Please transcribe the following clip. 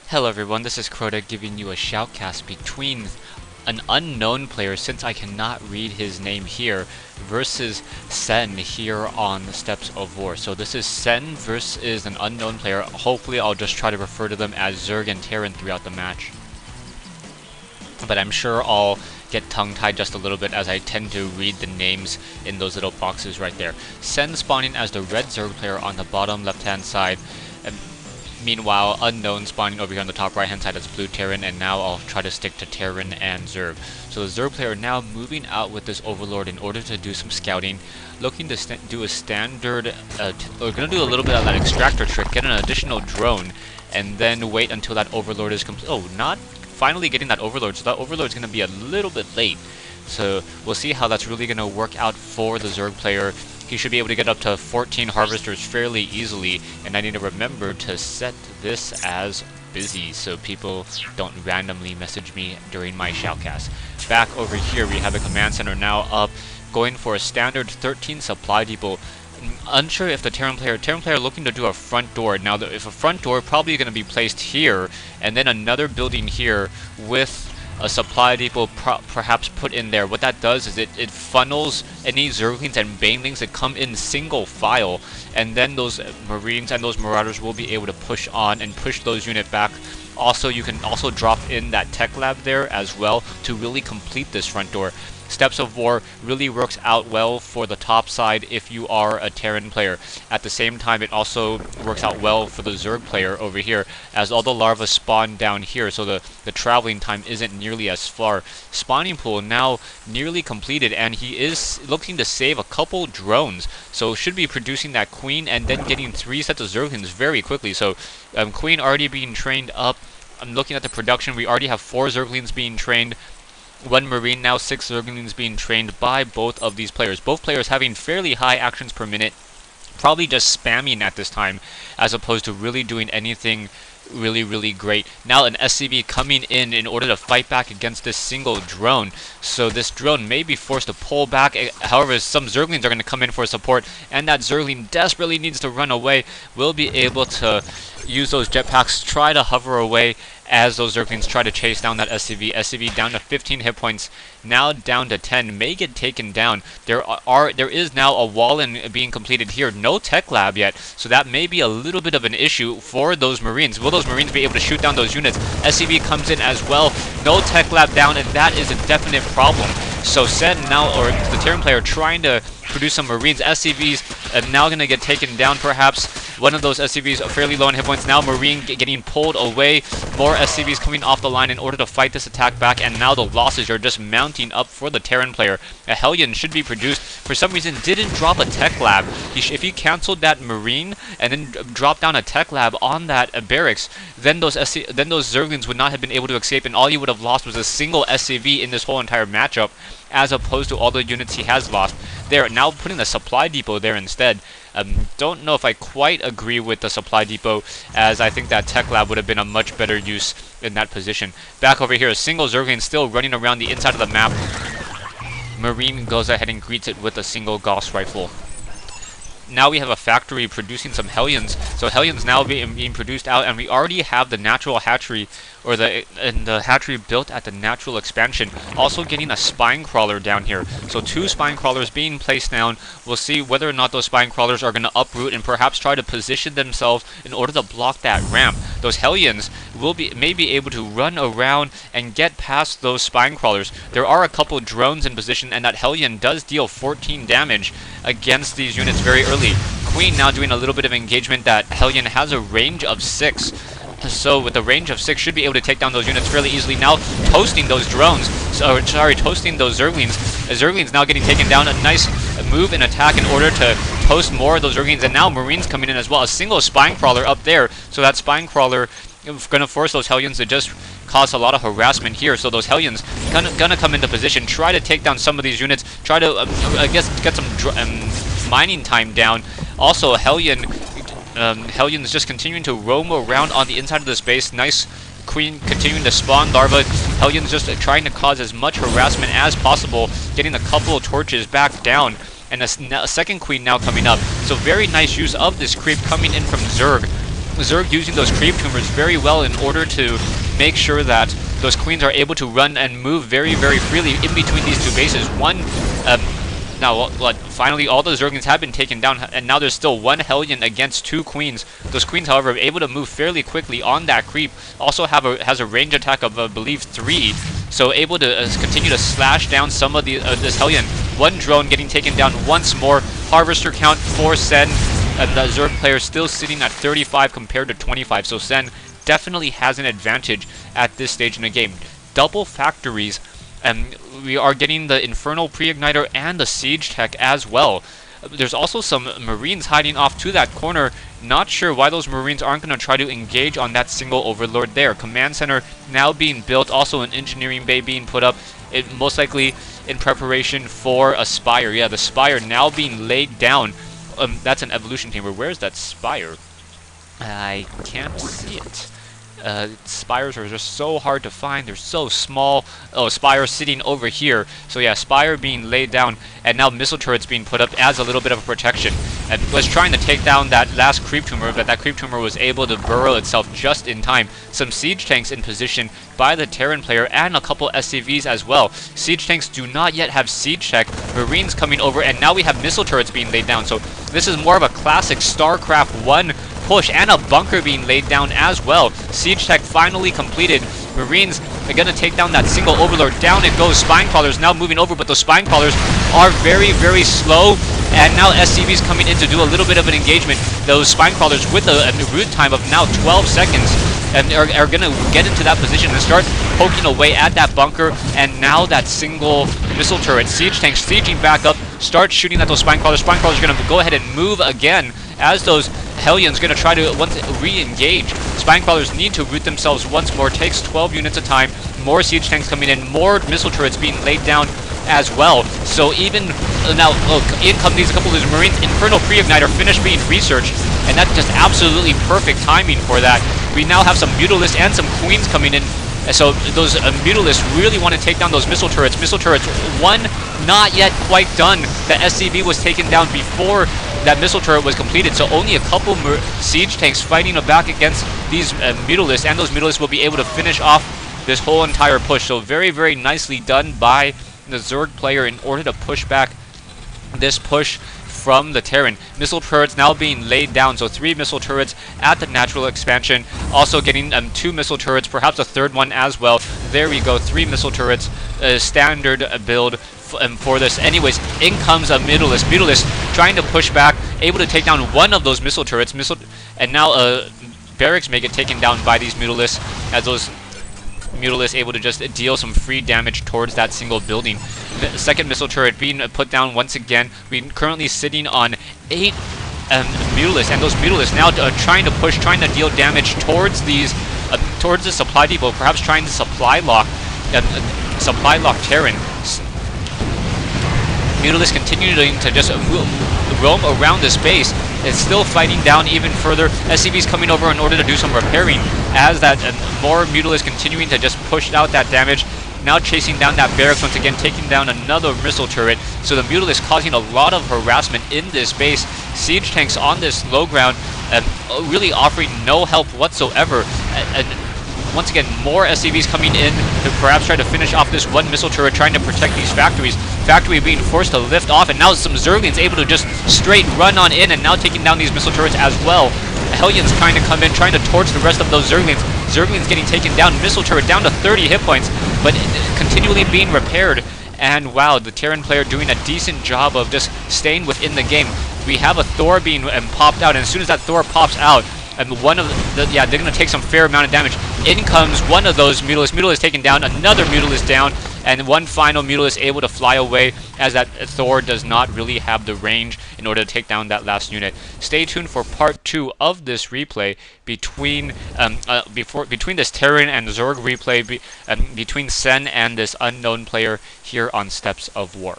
Hello everyone, this is Crota giving you a shoutcast between an unknown player, since I cannot read his name here, versus Sen here on the Steps of War. So this is Sen versus an unknown player. Hopefully I'll just try to refer to them as Zerg and Terran throughout the match. But I'm sure I'll get tongue-tied just a little bit as I tend to read the names in those little boxes right there. Sen spawning as the red Zerg player on the bottom left-hand side. Meanwhile, unknown spawning over here on the top right hand side as blue Terran, and now I'll try to stick to Terran and Zerg. So the Zerg player now moving out with this Overlord in order to do some scouting, looking to do a standard, we're going to do a little bit of that extractor trick, get an additional drone, and then wait until that Overlord is complete. Oh, not finally getting that Overlord, so that Overlord is going to be a little bit late. So we'll see how that's really going to work out for the Zerg player. He should be able to get up to 14 harvesters fairly easily, and I need to remember to set this as busy so people don't randomly message me during my shoutcast. Back over here we have the command center now up, going for a standard 13 supply depot. Unsure if the Terran player looking to do a front door. Now if a front door probably going to be placed here, and then another building here with a supply depot perhaps put in there. What that does is it funnels any Zerglings and Banelings that come in single file, and then those Marines and those Marauders will be able to push on and push those units back. Also, you can also drop in that tech lab there as well to really complete this front door. Steps of War really works out well for the top side if you are a Terran player. At the same time, it also works out well for the Zerg player over here, as all the larvae spawn down here, so the traveling time isn't nearly as far. Spawning pool now nearly completed, and he is looking to save a couple drones, so should be producing that Queen and then getting 3 sets of Zerglings very quickly. So Queen already being trained up. I'm looking at the production. We already have 4 Zerglings being trained. 1 Marine, now 6 Zerglings being trained by both of these players. Both players having fairly high actions per minute, probably just spamming at this time, as opposed to really doing anything really great. Now an SCV coming in order to fight back against this single drone. So this drone may be forced to pull back. However, some Zerglings are going to come in for support, and that Zergling desperately needs to run away. Will be able to use those jetpacks, try to hover away as those Zerglings try to chase down that SCV. SCV down to 15 hit points, now down to 10, may get taken down. There is now a wall in being completed here. No tech lab yet, so that may be a little bit of an issue for those Marines. Will those Marines be able to shoot down those units? SCV comes in as well. No tech lab down, and that is a definite problem. So Sen now, or the Terran player, trying to produce some Marines. SCVs now going to get taken down perhaps. One of those SCVs fairly low on hit points. Now Marine getting pulled away. More SCVs coming off the line in order to fight this attack back, and now the losses are just mounting up for the Terran player. A Hellion should be produced. For some reason didn't drop a tech lab. If he canceled that Marine and then dropped down a tech lab on that barracks, then those Zerglings would not have been able to escape, and all you would have lost was a single SCV in this whole entire matchup, as opposed to all the units he has lost. They're now putting the supply depot there instead. Don't know if I quite agree with the supply depot, as I think that tech lab would have been a much better use in that position. Back over here, a single Zergling still running around the inside of the map. Marine goes ahead and greets it with a single Gauss rifle. Now we have a factory producing some Hellions, so Hellions now being produced out, and we already have the natural hatchery, or the hatchery built at the natural expansion. Also getting a spine crawler down here, so 2 spine crawlers being placed down. We'll see whether or not those spine crawlers are going to uproot and perhaps try to position themselves in order to block that ramp. Those Hellions may be able to run around and get past those spine crawlers. There are a couple drones in position, and that Hellion does deal 14 damage against these units very early. Queen now doing a little bit of engagement. That Hellion has a range of 6. So with the range of 6, should be able to take down those units fairly easily. Now toasting those drones. Toasting those Zerglings. Zerglings now getting taken down. A nice move and attack in order to toast more of those Zerglings. And now Marines coming in as well. A single spine crawler up there. So that spine crawler going to force those Hellions to just cause a lot of harassment here. So those Hellions gonna come into position, try to take down some of these units, try to I guess get some mining time down. Also Hellions just continuing to roam around on the inside of the space. Nice Queen continuing to spawn larvae. Hellions just trying to cause as much harassment as possible, getting a couple of torches back down, and a second Queen now coming up. So very nice use of this creep coming in from Zerg. Zerg using those creep tumors very well in order to make sure that those queens are able to run and move very, very freely in between these two bases. Now, finally, all those Zerglings have been taken down, and now there's still one Hellion against two queens. Those queens, however, are able to move fairly quickly on that creep. Also has a range attack of, I believe, 3. So able to continue to slash down some of this Hellion. One drone getting taken down once more. Harvester count for Sen. And the Zerg player still sitting at 35 compared to 25. So Sen definitely has an advantage at this stage in the game. Double factories. And we are getting the Infernal Pre-Igniter and the Siege Tech as well. There's also some Marines hiding off to that corner. Not sure why those Marines aren't going to try to engage on that single Overlord there. Command Center now being built. Also an Engineering Bay being put up. It most likely in preparation for a Spire. Yeah, the Spire now being laid down. That's an Evolution Chamber. Where's that Spire? I can't see it. Spires are just so hard to find. They're so small. Oh, Spire sitting over here. So yeah, Spire being laid down, and now missile turrets being put up as a little bit of a protection. And was trying to take down that last creep tumor, but that creep tumor was able to burrow itself just in time. Some siege tanks in position by the Terran player, and a couple SCVs as well. Siege tanks do not yet have siege tech. Marines coming over, and now we have missile turrets being laid down. So this is more of a classic StarCraft 1 push, and a bunker being laid down as well. Siege tech finally completed. Marines are going to take down that single Overlord. Down it goes. Spine Crawlers now moving over, but those Spine Crawlers are very, very slow. And now SCVs coming in to do a little bit of an engagement. Those Spine Crawlers with a root time of now 12 seconds. And are going to get into that position and start poking away at that bunker. And now that single missile turret. Siege tanks sieging back up. Start shooting at those Spine Crawlers. Spine Crawlers are going to go ahead and move again as those Hellions going to try to re-engage. Spine Crawlers need to root themselves once more. Takes 12 units of time. More siege tanks coming in. More missile turrets being laid down as well. So even now, in come these couple of these Marines. Infernal Pre-Igniter finished being researched, and that's just absolutely perfect timing for that. We now have some Mutalists and some Queens coming in. So those Mutalists really want to take down those missile turrets. Missile turrets, one not yet quite done. The SCV was taken down before that missile turret was completed, so only a couple siege tanks fighting back against these Mutalists, and those Mutalists will be able to finish off this whole entire push. So very, very nicely done by the Zerg player in order to push back this push from the Terran. Missile turrets now being laid down, so 3 missile turrets at the natural expansion. Also getting 2 missile turrets, perhaps a third one as well. There we go, 3 missile turrets, standard build for this. Anyways, in comes a Mutalisk. Mutalisk trying to push back, able to take down one of those missile turrets. And now barracks may get taken down by these Mutalisks, as those Mutalisk able to just deal some free damage towards that single building. The second missile turret being put down once again. We're currently sitting on 8 Mutalisks, and those Mutalisks now trying to push, trying to deal damage towards these, towards the supply depot, perhaps trying to supply lock Terran. Mutalisk continuing to just roam around this base. It's still fighting down even further. SCVs coming over in order to do some repairing, as that more Mutalisk continuing to just push out that damage. Now chasing down that barracks once again, taking down another missile turret. So the Mutalisk causing a lot of harassment in this base. Siege tanks on this low ground, really offering no help whatsoever. Once again, more SCVs coming in to perhaps try to finish off this one missile turret, trying to protect these factories. Factory being forced to lift off, and now some Zerglings able to just straight run on in, and now taking down these missile turrets as well. Hellions trying to come in, trying to torch the rest of those Zerglings. Zerglings getting taken down. Missile turret down to 30 hit points, but continually being repaired. And wow, the Terran player doing a decent job of just staying within the game. We have a Thor being popped out, and as soon as that Thor pops out, and one of they're going to take some fair amount of damage. In comes one of those Mutalisks. Mutalisk taken down, another Mutalisk down, and one final Mutalisk able to fly away, as that Thor does not really have the range in order to take down that last unit. Stay tuned for part 2 of this replay between between this Terran and Zerg replay, between Sen and this unknown player here on Steps of War.